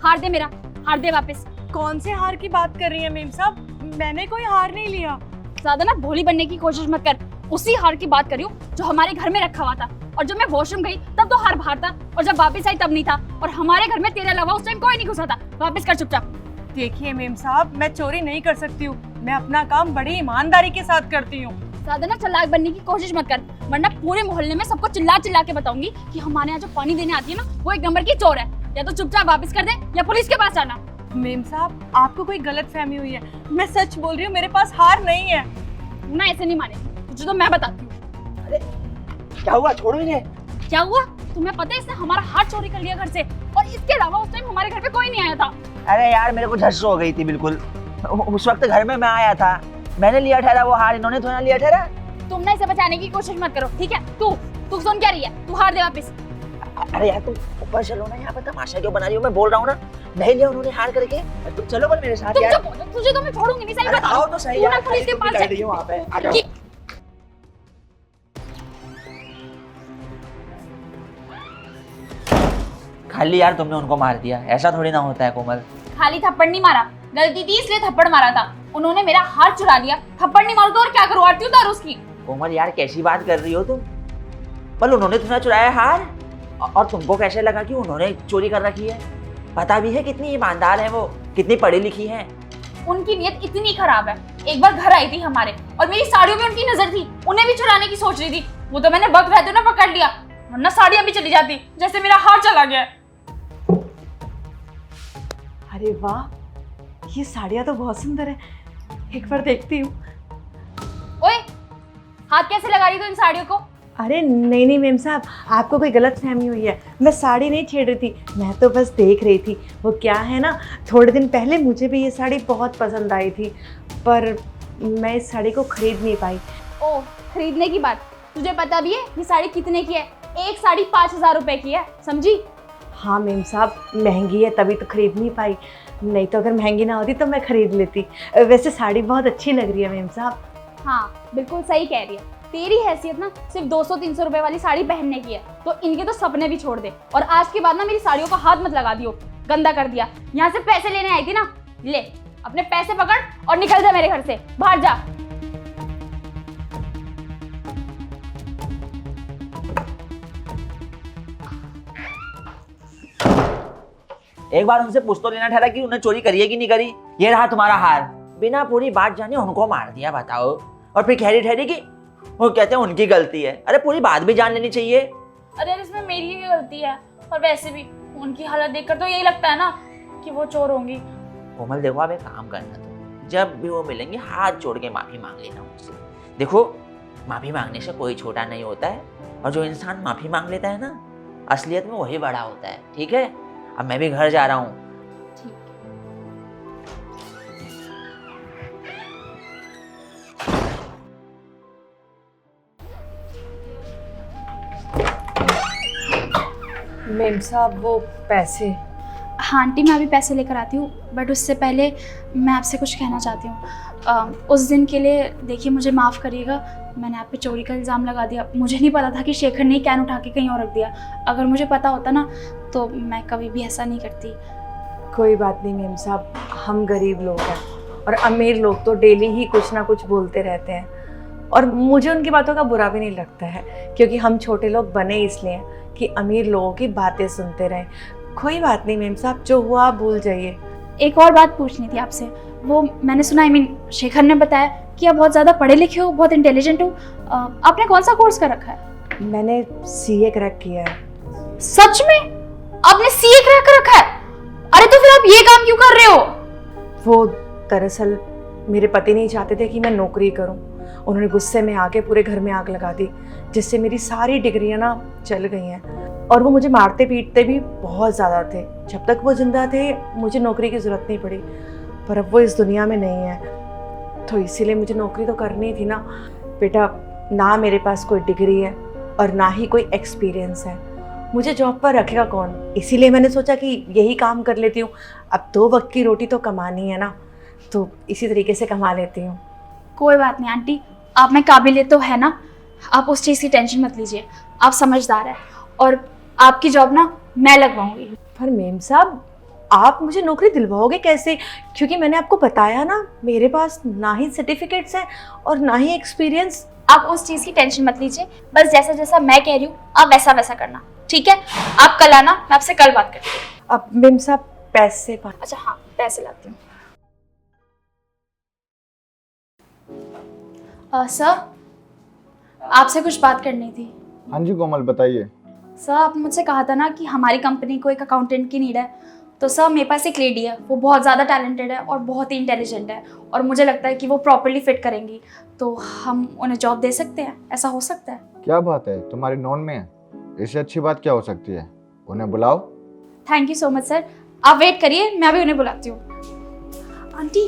हार दे मेरा, हार दे वापस। कौन से हार की बात कर रही है मेम साहब? मैंने कोई हार नहीं लिया। ज्यादा ना भोली बनने की कोशिश मत कर। उसी हार की बात कर रही हूँ जो हमारे घर में रखा हुआ था, और जब मैं वॉशरूम गई तब तो हार बाहर था, और जब वापस आई तब नहीं था, और हमारे घर में तेरे अलावा उस टाइम कोई नहीं घुसा था। वापस कर चुपचाप। देखिए मेम साहब, मैं चोरी नहीं कर सकती हूँ। मैं अपना काम बड़ी ईमानदारी के साथ करती हूँ। ज्यादा ना चालाक बनने की कोशिश मत कर, वरना पूरे मोहल्ले में सबको चिल्ला चिल्ला के बताऊंगी कि हमारे यहाँ जो पानी देने आती है ना वो एक नंबर की चोर है। या तो चुपचाप वापस कर दे या पुलिस के पास जाना। मेम साहब, आपको कोई गलत फहमी हुई है। मैं सच बोल रही हूँ, मेरे पास हार नहीं है। ना ऐसे नहीं मानेगी, तुझे तो मैं बताती हूँ। अरे क्या हुआ, छोड़ो इन्हें। क्या हुआ? तुम्हें पता है इसने हमारा हाथ चोरी कर लिया घर से, और इसके अलावा उस टाइम हमारे घर पे कोई नहीं आया था। अरे यार मेरे को झस हो गई थी बिल्कुल। उस वक्त घर में मैं आया था, मैंने लिया ठहरा वो हार, इन्होंने थोड़ा लिया ठहरा। तुम ना इसे बचाने की कोशिश मत करो, ठीक है? तू सुन क्या रही है? तू हार दे वापस। अरे यार तुम ऊपर चलो ना, यहाँ पर तमाशा क्यों बना रही हो? मैं बोल रहा हूँ ना, नहीं लिया उन्होंने हार करके। तुम चलो बस मेरे साथ तुम यार। चुप हो, तुझे तो मैं छोड़ूंगी नहीं। सही अरे बता। आओ तो सही तू ना यार, पुलिस के तुम भी पास लड़ रही हो वहाँ पे। आ जाओ। खाली यार तुमने उनको मार दिया, ऐसा थोड़ी ना होता है कोमल। खाली थप्पड़ नहीं मारा, गलती थी इसलिए थप्पड़ मारा था। उन्होंने मेरा हाथ चुरा लिया, थप्पड़ नहीं मारू तो और क्या करूँ? आरती उतार उसकी। कोमल यार कैसी बात कर रही हो तुम? पर उन्होंने तुम्हें चुराया हार, और तुमको कैसे लगा कि उन्होंने चोरी कर रखी है? पता भी है कितनी ईमानदार है वो, कितनी पढ़ी लिखी है। उनकी नीयत इतनी खराब है। एक बार घर आई थी हमारे, और मेरी साड़ियों में उनकी नजर थी, उन्हें भी चुराने की सोच रही थी। वो तो मैंने वक्त रहते ना पकड़ लिया, वरना साड़ियां भी चली जाती, जैसे मेरा हार चला गया। अरे वाह, ये साड़ियाँ तो बहुत सुंदर है। एक बार देखती हूँ। ओए, हाथ कैसे लगा रही तू इन साड़ियों को? अरे नहीं नहीं मेम साहब, आपको कोई गलत फहमी हुई है। मैं साड़ी नहीं छेड़ रही थी, मैं तो बस देख रही थी। वो क्या है ना, थोड़े दिन पहले मुझे भी ये साड़ी बहुत पसंद आई थी, पर मैं इस साड़ी को खरीद नहीं पाई। ओ, खरीदने की बात, तुझे पता भी है ये साड़ी कितने की है? एक साड़ी 5,000 रुपए की है, समझी? हाँ मेम साहब, महंगी है तभी तो खरीद नहीं पाई, नहीं तो अगर महंगी ना होती तो मैं खरीद लेती। वैसे साड़ी बहुत अच्छी लग रही है मेम साहब। हाँ बिल्कुल सही कह रही है। तेरी हैसियत ना सिर्फ 200-300 रुपए वाली साड़ी पहनने की है, तो इनके तो सपने भी छोड़ दे। और आज के बाद ना मेरी साड़ियों को हाथ मत लगा दियो, गंदा कर दिया। यहाँ से पैसे लेने आई थी ना, ले अपने पैसे पकड़ और निकल जा मेरे घर से, बाहर जा। एक बार उनसे पूछ तो लेना ठहरा कि उन्हें चोरी करी है कि नहीं करी। ये रहा तुम्हारा हार, बिना पूरी बात जाने उनको मार दिया, बताओ। और फिर खैरी ठहरी कि वो कहते हैं उनकी गलती है। अरे पूरी बात भी जान लेनी चाहिए। अरे इसमें मेरी ही गलती है, और वैसे भी उनकी हालत देखकर तो यही लगता है ना कि वो चोर होंगी। कोमल देखो, आप एक काम करना, तो जब भी वो मिलेंगे हाथ जोड़ के माफी मांग लेना उनसे। देखो, माफी मांगने से कोई छोटा नहीं होता है, और जो इंसान माफी मांग लेता है ना, असलियत में वही बड़ा होता है। ठीक है, अब मैं भी घर जा रहा हूँ। मेम साहब वो पैसे। हाँ आंटी, मैं अभी पैसे लेकर आती हूँ, बट उससे पहले मैं आपसे कुछ कहना चाहती हूँ। उस दिन के लिए देखिए मुझे माफ़ करिएगा, मैंने आप पे चोरी का इल्ज़ाम लगा दिया। मुझे नहीं पता था कि शेखर ने कैन उठा के कहीं और रख दिया। अगर मुझे पता होता ना तो मैं कभी भी ऐसा नहीं करती। कोई बात नहीं मेम साहब, हम गरीब लोग हैं, और अमीर लोग तो डेली ही कुछ ना कुछ बोलते रहते हैं, और मुझे उनकी बातों का बुरा भी नहीं लगता है, क्योंकि हम छोटे लोग बने इसलिए कि अमीर लोगों की बातें सुनते रहें। कोई बात नहीं मेम साहब, जो हुआ आप भूल जाइए। एक और बात पूछनी थी आपसे। वो मैंने सुना, शेखर ने बताया कि आप बहुत ज़्यादा पढ़े लिखे हो, बहुत इंटेलिजेंट हो। आपने कौन सा कोर्स कर रखा है? मैंने CA क्रैक किया है। सच में? आपने CA क्रैक कर रखा है? अरे तो फिर आप ये काम क्यों कर रहे हो? वो दरअसल मेरे पति नहीं चाहते थे कि मैं नौकरी करूं। उन्होंने गुस्से में आके पूरे घर में आग लगा दी, जिससे मेरी सारी डिग्रियां ना चल गई हैं, और वो मुझे मारते पीटते भी बहुत ज़्यादा थे। जब तक वो जिंदा थे मुझे नौकरी की ज़रूरत नहीं पड़ी, पर अब वो इस दुनिया में नहीं है, तो इसीलिए मुझे नौकरी तो करनी थी ना। बेटा, ना मेरे पास कोई डिग्री है और ना ही कोई एक्सपीरियंस है, मुझे जॉब पर रखेगा कौन? इसीलिए मैंने सोचा कि यही काम कर लेती हूँ। अब 2 वक्त की रोटी तो कमानी है ना, तो इसी तरीके से कमा लेती हूँ। कोई बात नहीं आंटी, आप में काबिलियत तो है ना, आप उस चीज़ की टेंशन मत लीजिए। आप समझदार है, और आपकी जॉब ना मैं लगवाऊंगी। पर मेम साहब, आप मुझे नौकरी दिलवाओगे कैसे? क्योंकि मैंने आपको बताया ना, मेरे पास ना ही सर्टिफिकेट्स हैं और ना ही एक्सपीरियंस। आप उस चीज़ की टेंशन मत लीजिए, बस जैसा जैसा मैं कह रही हूँ आप वैसा वैसा करना, ठीक है? आप कल आना, मैं आपसे कल बात करती हूँ। अब मेम साहब पैसे अच्छा हाँ, पैसे लाती हूँ। सर, आपसे कुछ बात करनी थी। हाँ जी कोमल, बताइए। सर, आपने मुझसे कहा था ना कि हमारी कंपनी को एक अकाउंटेंट की नीड है। तो सर, मेरे पास एक लेडी है, वो बहुत ज़्यादा टैलेंटेड है और बहुत ही इंटेलिजेंट है, और मुझे लगता है कि वो प्रॉपर्ली फिट करेंगी, तो हम उन्हें जॉब दे सकते हैं। ऐसा हो सकता है? क्या बात है, तुम्हारी नॉन में है? इससे अच्छी बात क्या हो सकती है? उन्हें बुलाओ। Thank you so much sir, आप वेट करिए, मैं अभी उन्हें बुलाती हूँ। आंटी,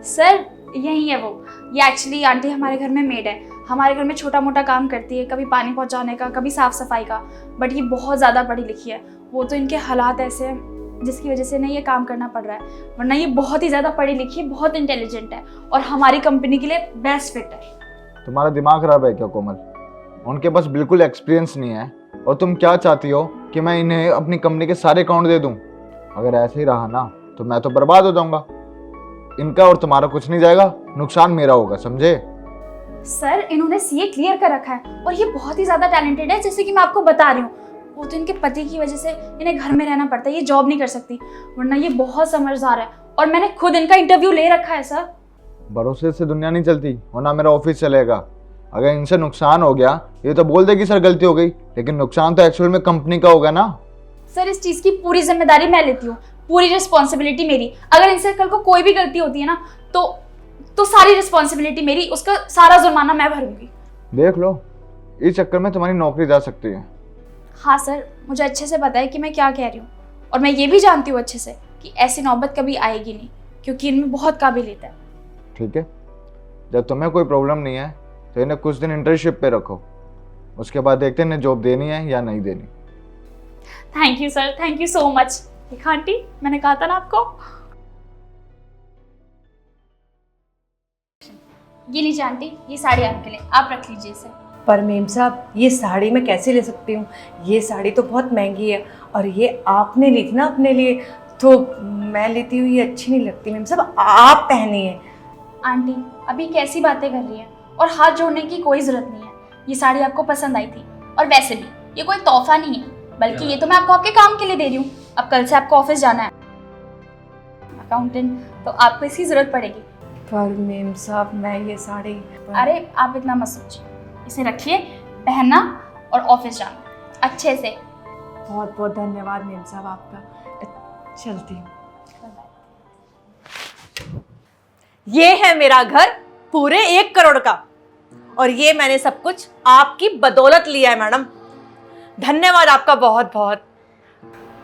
सर यही है वो। ये एक्चुअली आंटी हमारे घर में मेड है, हमारे घर में छोटा मोटा काम करती है, कभी पानी पहुंचाने का, कभी साफ सफाई का। बट ये बहुत ज़्यादा पढ़ी लिखी है, वो तो इनके हालात ऐसे हैं जिसकी वजह से इन्हें ये काम करना पड़ रहा है, वरना ये बहुत ही ज़्यादा पढ़ी लिखी है, बहुत इंटेलिजेंट है और हमारी कंपनी के लिए बेस्ट फिट है। तुम्हारा दिमाग खराब है क्या कोमल? उनके पास बिल्कुल एक्सपीरियंस नहीं है, और तुम क्या चाहती हो कि मैं इन्हें अपनी कंपनी के सारे अकाउंट दे दूं? अगर ऐसे ही रहा ना तो मैं तो बर्बाद हो जाऊंगा। इनका और तुम्हारा कुछ नहीं जाएगा, नुकसान मेरा होगा, समझे? सर, इन्होंने सीए क्लियर कर रखा है और ये बहुत ही ज़्यादा टैलेंटेड है, जैसे कि मैं आपको बता रही हूँ। वो तो इनके पति की वजह से इन्हें घर में रहना पड़ता है, ये जॉब नहीं कर सकती, वरना ये बहुत समझदार है और मैंने खुद इनका इंटरव्यू ले रखा है सर। भरोसे से दुनिया नहीं चलती, वरना मेरा ऑफिस चलेगा। अगर इनसे नुकसान हो गया, ये तो बोल देगी सर गलती हो गई, लेकिन नुकसान तो एक्चुअल में कंपनी का होगा ना। सर, इस चीज़ की पूरी जिम्मेदारी मैं लेती हूँ, पूरी रिस्पॉन्सिबिलिटी मेरी। अगर इनसे कल को कोई भी गलती होती है ना तो सारी रिस्पॉन्सिबिलिटी मेरी, उसका सारा जुर्माना मैं भरूंगी। देख लो, इस चक्कर में तुम्हारी नौकरी जा सकती है। हाँ सर, मुझे अच्छे से पता है कि मैं क्या कह रही हूँ, और मैं ये भी जानती हूँ अच्छे से कि ऐसी नौबत कभी आएगी नहीं, क्योंकि इनमें बहुत काबिलियत है। ठीक है, जब तुम्हें कोई प्रॉब्लम नहीं है तो इन्हें कुछ दिन इंटर्नशिप पे रखो, उसके बाद देखते हैं इन्हें जॉब देनी है या नहीं देनी। Thank you sir, thank you so much. देखा आंटी, मैंने कहा था ना आपको। ये लीजिए आंटी, ये साड़ी आपके लिए, आप रख लीजिए इसे। पर मेम साहब, ये साड़ी मैं कैसे ले सकती हूँ? ये साड़ी तो बहुत महंगी है, और ये आपने ली थी ना अपने लिए, तो मैं लेती हुई ये अच्छी नहीं लगती। मेम साहब, आप पहनिए। आंटी, अभी कैसी बातें कर रही हैं, और हाथ जोड़ने की कोई ज़रूरत नहीं है। ये साड़ी आपको पसंद आई थी, और वैसे भी ये कोई तोहफा नहीं है, बल्कि ये तो मैं आपको आपके काम के लिए दे रही हूँ। अब कल से आपको ऑफिस जाना है, अकाउंटेंट, तो आपको इसकी ज़रूरत पड़ेगी। पर मेम साहब, मैं ये साड़ी अरे आप इतना मत सोचिए, इसे रखिए, पहनना और ऑफिस जाना अच्छे से। बहुत बहुत धन्यवाद मेम साहब आपका। चलती हूँ। ये है मेरा घर पूरे 1 करोड़ का, और ये मैंने सब कुछ आपकी बदौलत लिया है मैडम। धन्यवाद आपका बहुत बहुत।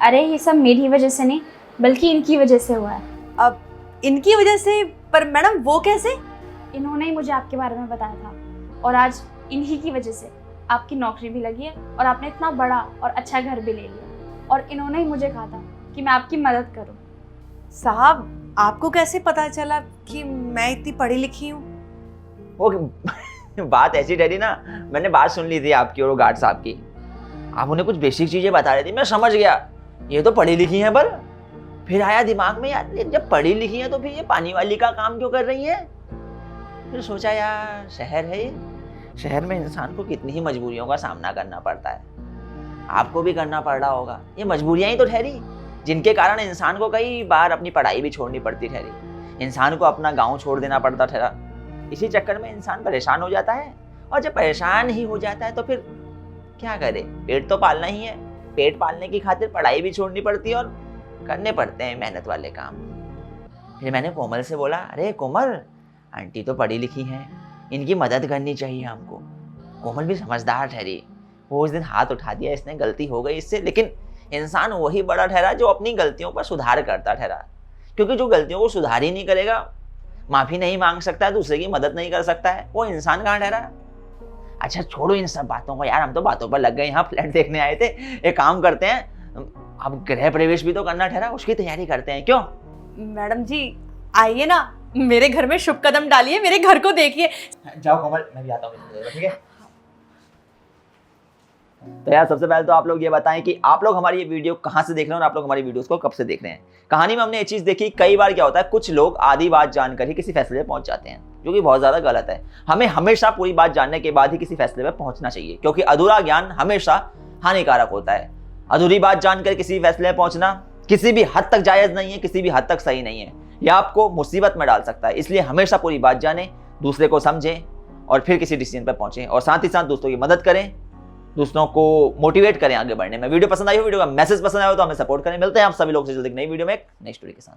अरे ये सब मेरी वजह से नहीं, बल्कि इनकी वजह से हुआ है। अब इनकी वजह से? पर मैडम वो कैसे? इन्होंने ही मुझे आपके बारे में बताया था, और आज इन्हीं की वजह से आपकी नौकरी भी लगी है और आपने इतना बड़ा और अच्छा घर भी ले लिया, और इन्होंने ही मुझे कहा था कि मैं आपकी मदद करूं। साहब, आपको कैसे पता चला कि मैं इतनी पढ़ी लिखी हूँ? वो बात ऐसी ठहरी ना, मैंने बात सुन ली थी आपकी और गार्ड साहब की। आप उन्हें कुछ बेसिक चीजें बता रही थी, मैं समझ गया ये तो पढ़ी लिखी हैं, पर फिर आया दिमाग में, यार जब पढ़ी लिखी हैं तो फिर ये पानी वाली का काम क्यों कर रही हैं? फिर सोचा यार शहर है ये, शहर में इंसान को कितनी ही मजबूरियों का सामना करना पड़ता है, आपको भी करना पड़ रहा होगा। ये मजबूरियां ही तो ठहरी जिनके कारण इंसान को कई बार अपनी पढ़ाई भी छोड़नी पड़ती ठहरी, इंसान को अपना गाँव छोड़ देना पड़ता ठहरा। इसी चक्कर में इंसान परेशान हो जाता है, और जब परेशान ही हो जाता है तो फिर क्या करे, पेट तो पालना ही है। पेट पालने की खातिर पढ़ाई भी छोड़नी पड़ती है और करने पड़ते हैं मेहनत वाले काम। फिर मैंने कोमल से बोला, अरे कोमल, आंटी तो पढ़ी लिखी हैं, इनकी मदद करनी चाहिए हमको। कोमल भी समझदार ठहरी, वो उस दिन हाथ उठा दिया, इसने गलती हो गई इससे, लेकिन इंसान वही बड़ा ठहरा जो अपनी गलतियों पर सुधार करता ठहरा, क्योंकि जो गलतियों को सुधार ही नहीं करेगा, माफ़ी नहीं मांग सकता है, दूसरे की मदद नहीं कर सकता है, वो इंसान कहाँ ठहरा। अच्छा छोड़ो इन सब बातों को यार, हम तो बातों पर लग गए, यहाँ फ्लैट देखने आए थे। एक काम करते हैं, अब गृह प्रवेश भी तो करना ठहरा, उसकी तैयारी करते हैं, क्यों? मैडम जी आइए ना, मेरे घर में शुभ कदम डालिए, मेरे घर को देखिए। जाओ कोमल, मैं भी आता हूँ, ठीक है? तो यार सबसे पहले तो आप लोग ये बताएं कि आप लोग हमारी ये वीडियो कहाँ से देख रहे हैं और आप लोग हमारी वीडियोस को कब से देख रहे हैं। कहानी में हमने ये चीज़ देखी, कई बार क्या होता है कुछ लोग आधी बात जानकर ही किसी फैसले पे पहुंच जाते हैं, जो कि बहुत ज़्यादा गलत है। हमें हमेशा पूरी बात जानने के बाद ही किसी फैसले पर पहुंचना चाहिए, क्योंकि अधूरा ज्ञान हमेशा हानिकारक होता है। अधूरी बात जानकर किसी फैसले में पहुंचना किसी भी हद तक जायज़ नहीं है, किसी भी हद तक सही नहीं है, यह आपको मुसीबत में डाल सकता है। इसलिए हमेशा पूरी बात जानें, दूसरे को समझें और फिर किसी डिसीजन पर पहुंचें, और साथ ही साथ दोस्तों की मदद करें, दूसरों को मोटिवेट करें आगे बढ़ने में। वीडियो पसंद आई हो, वीडियो का मैसेज पसंद आया हो तो हमें सपोर्ट करें। मिलते हैं आप सभी लोग से जल्दी एक नई वीडियो में एक नई स्टोरी के साथ।